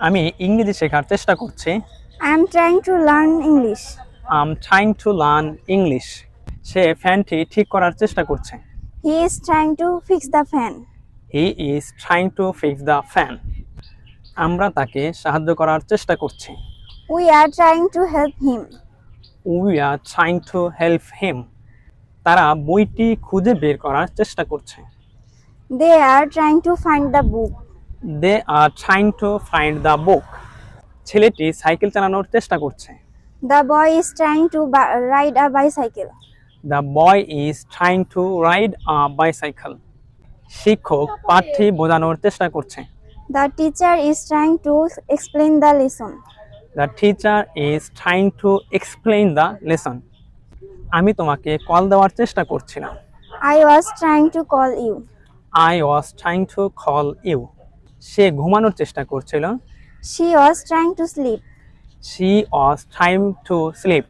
আমি ইংরেজি শেখার চেষ্টা করছি। I'm trying to learn English. I'm trying to learn English. সে ফ্যানটি ঠিক করার চেষ্টা করছে। He is trying to fix the fan. He is trying to fix the fan. আমরা তাকে সাহায্য করার চেষ্টা করছি। We are trying to help him. We are trying to help him. তারা বইটি খুঁজে বের করার চেষ্টা করছে। They are trying to find the book. They are trying to find the book. ছেলেটি সাইকেল চালানোর চেষ্টা করছে। The boy is trying to ride a bicycle. The boy is trying to ride a bicycle. শিক্ষক পাঠটি বোঝানোর চেষ্টা করছে। The teacher is trying to explain the lesson. The teacher is trying to explain the lesson. আমি তোমাকে call দেওয়ার চেষ্টা করছিলাম। I was trying to call you. I was trying to call you. সে ঘুমানোর চেষ্টা করছিল। She was trying to sleep. She was trying to sleep.